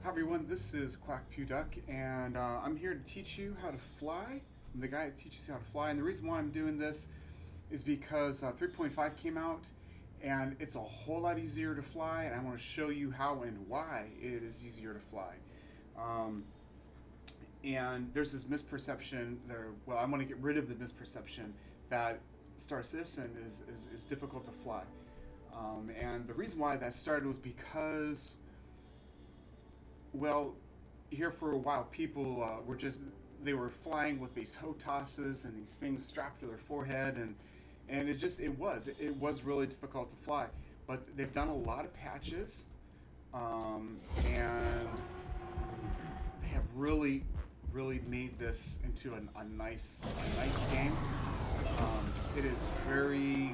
Hi everyone, this is quackpewduck, and I'm here to teach you how to fly. I'm the guy that teaches you how to fly, and the reason why I'm doing this is because 3.5 came out, and it's a whole lot easier to fly, and I want to show you how and why it is easier to fly. Um, and there's this misperception there. Well, I want to get rid of the misperception that Star Citizen is difficult to fly. And the reason why that started was because, well, here for a while, people they were flying with these HOTASs and these things strapped to their forehead, and it was really difficult to fly. But they've done a lot of patches, and they have really made this into a nice game. It is very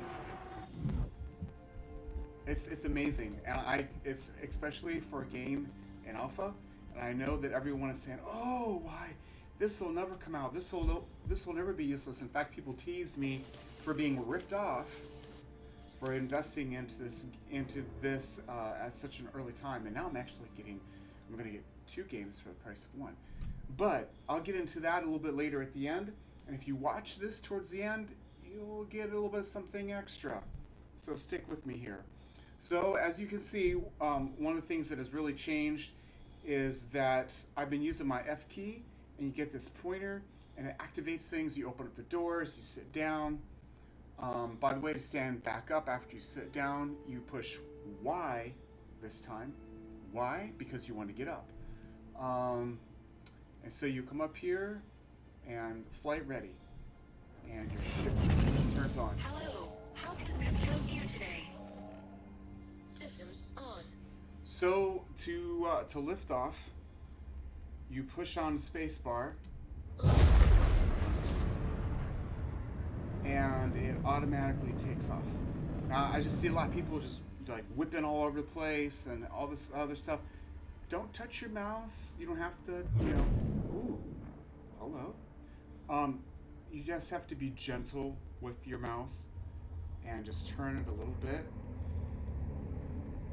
it's amazing, and it's especially for a game in alpha, and I know that everyone is saying, "Oh, why this will never come out? This will never be useless." In fact, people teased me for being ripped off for investing into this at such an early time, and now I'm going to get two games for the price of one. But I'll get into that a little bit later at the end, and if you watch this towards the end, you'll get a little bit of something extra. So stick with me here. So as you can see, one of the things that has really changed is that I've been using my F key, and you get this pointer, and it activates things. You open up the doors, you sit down. By the way, to stand back up after you sit down, you push Y this time. Y, because you want to get up. And so you come up here, and flight ready, and your ship turns on. Hello, how can I help you today? Systems on. So to lift off, you push on the space bar, and it automatically takes off. Now I just see a lot of people just like whipping all over the place and all this other stuff. Don't touch your mouse. You don't have to, Ooh, hello. You just have to be gentle with your mouse and just turn it a little bit.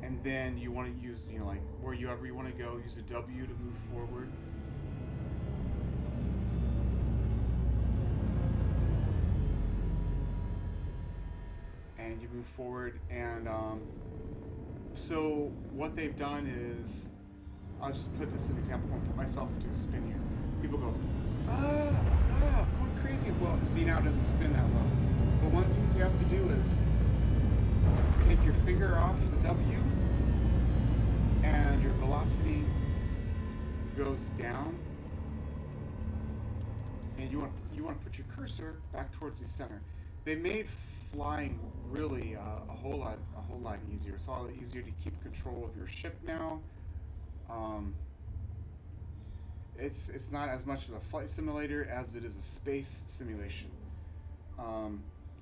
And then you want to use, like wherever you want to go, use a W to move forward. And you move forward, and so what they've done is, I'll just put this as an example. I'm going to put myself into a spin here. People go, I'm going crazy. Well, see, now it doesn't spin that low. But one of the things you have to do is take your finger off the W, and your velocity goes down, and you want to put your cursor back towards the center. They made flying really a whole lot easier. It's a lot easier to keep control of your ship now. It's not as much of a flight simulator as it is a space simulation.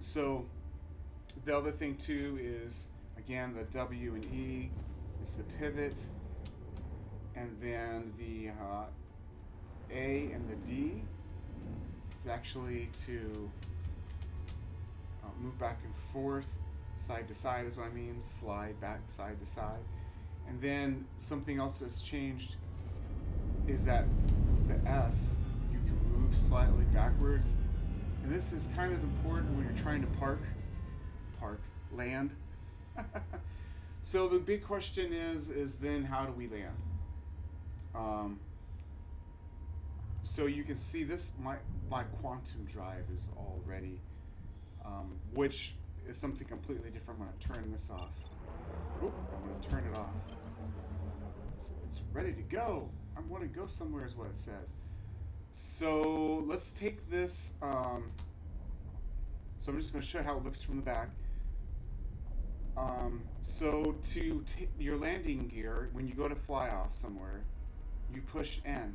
So the other thing too is, again, the W and E is the pivot, and then the A and the D is actually to move back and forth, side to side is what I mean, slide back side to side. And then something else that's changed is that the S, you can move slightly backwards. And this is kind of important when you're trying to land. So the big question is then how do we land? So you can see this, my quantum drive is all ready, which is something completely different. I'm going to turn this off. Oop, I'm going to turn it off. It's ready to go. I want to go somewhere is what it says. So let's take this. So I'm just going to show you how it looks from the back. So to take your landing gear, when you go to fly off somewhere, you push N,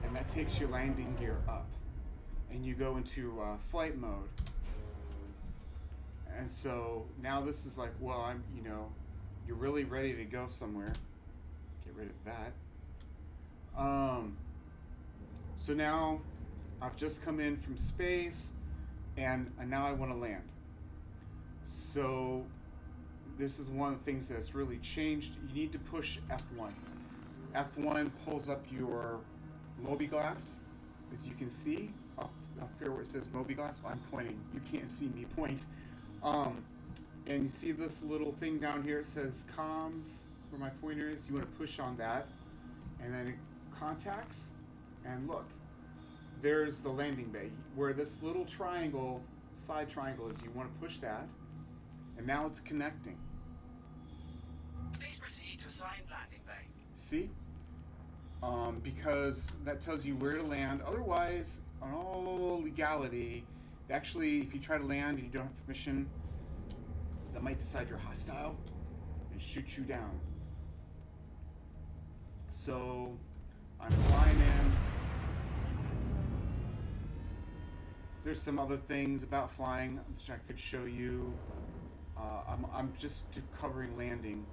and that takes your landing gear up, and you go into flight mode. And so now this is like, well, you're really ready to go somewhere. Get rid of that. So now I've just come in from space, and now I want to land. So this is one of the things that's really changed. You need to push F1. F1 pulls up your mobi-glass, as you can see up here where it says mobi-glass. Well, I'm pointing. You can't see me point. And you see this little thing down here. It says comms, where my pointer is. You want to push on that, and then it contacts. And look, there's the landing bay where this little triangle, side triangle, is. You want to push that, and now it's connecting. Please proceed to assigned landing bay. See? Because that tells you where to land. Otherwise, on all legality, actually, if you try to land and you don't have permission, that might decide you're hostile and shoot you down. So, I'm flying in. There's some other things about flying which I could show you. I'm just covering landing.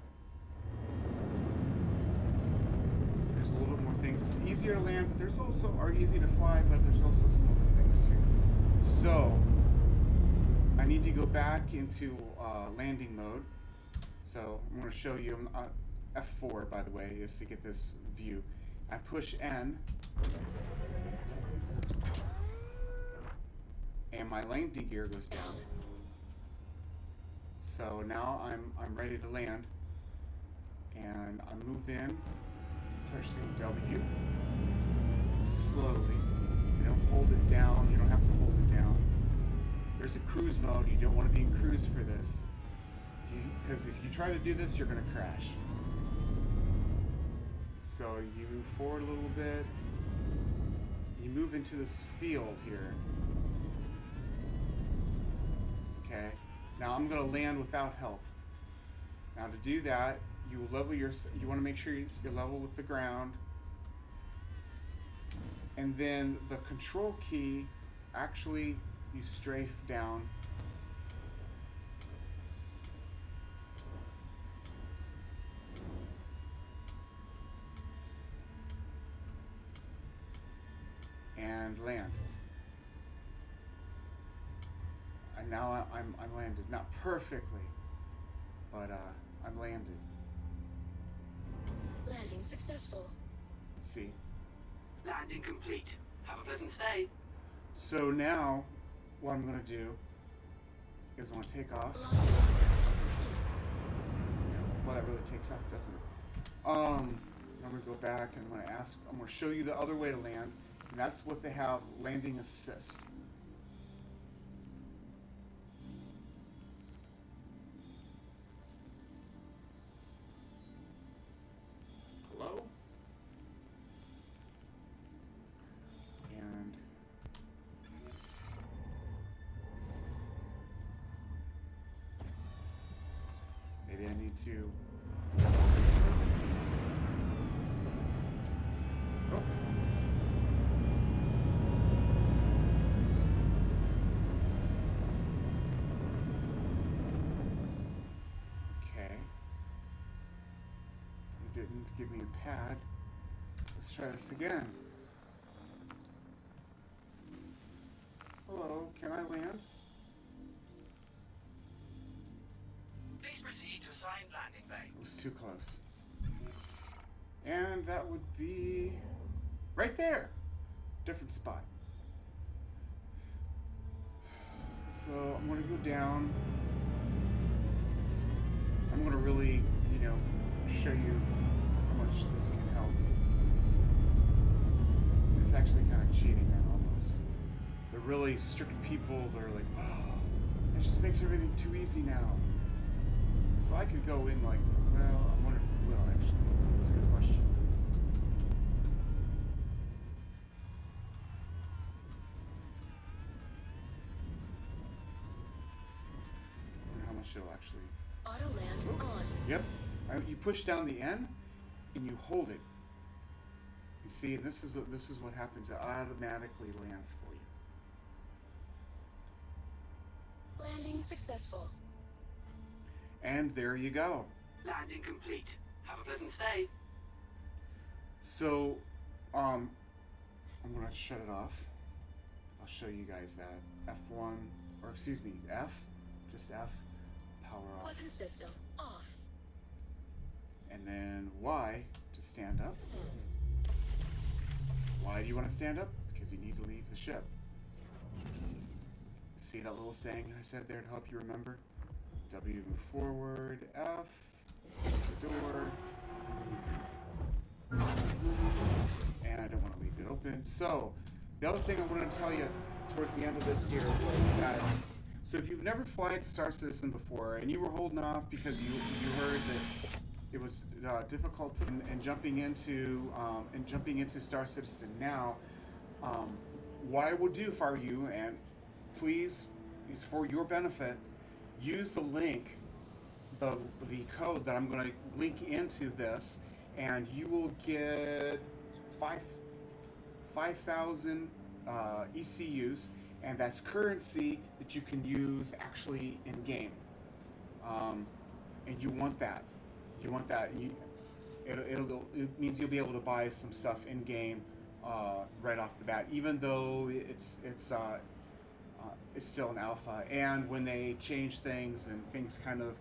There's a little bit more things. It's easier to land, but there's also, or easy to fly, but there's also some other things too. So, I need to go back into landing mode. So, I'm going to show you, F4 by the way, is to get this view. I push N, and my landing gear goes down. So now I'm ready to land, and I move in, pushing W slowly. You don't hold it down. You don't have to hold it down. There's a cruise mode. You don't want to be in cruise for this, because if you try to do this, you're going to crash. So you move forward a little bit. You move into this field here. Okay. Now I'm going to land without help. Now to do that, you level you want to make sure you're level with the ground. And then the control key, actually you strafe down. And land. And now I'm landed. Not perfectly, but I'm landed. Landing successful. See? Landing complete. Have a pleasant stay. So now, what I'm going to do is I'm going to take off. Launch sequence complete. Well, that really takes off, doesn't it? I'm going to go back and I'm going to show you the other way to land. And that's what they have, landing assist. Hello? And maybe I need to. Oh. Okay. It didn't give me a pad. Let's try this again. Hello, can I land? Please proceed to assigned landing bay. It was too close. And that would be right there. Different spot. So I'm going to go down. I'm going to really, show you how much this can help. It's actually kind of cheating now, almost. The really strict people, they're like, oh, that just makes everything too easy now. So I could go in like, well, I wonder if it will actually. That's a good question. I wonder how much it'll actually. Auto land on. Yep. You push down the N, and you hold it. You see, this is what happens. It automatically lands for you. Landing successful. And there you go. Landing complete. Have a pleasant stay. So, I'm gonna shut it off. I'll show you guys that. F1, or excuse me, F, just F, power off. Weapon system off. And then Y to stand up. Why do you want to stand up? Because you need to leave the ship. See that little saying I said there to help you remember? W to move forward, F, the door. And I don't want to leave it open. So, the other thing I wanted to tell you towards the end of this here was that, so if you've never flied Star Citizen before and you were holding off because you heard that it was difficult and jumping into Star Citizen now, what I will do if I were you, and please, is for your benefit, use the link, the code that I'm going to link into this, and you will get 5,000 ECUs, and that's currency that you can use actually in game. And you want that. You want that. It means you'll be able to buy some stuff in game right off the bat, even though it's still an alpha. And when they change things and things kind of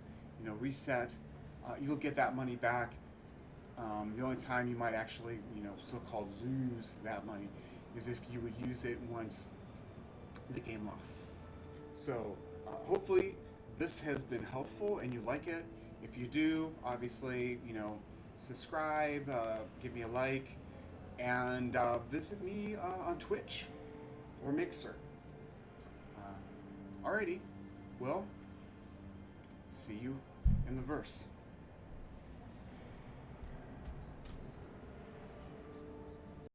reset, you'll get that money back. The only time you might actually so-called lose that money is if you would use it once the game lost. So hopefully this has been helpful and you like it. If you do, obviously subscribe, give me a like, and visit me on Twitch or Mixer. Alrighty, well, see you in the verse.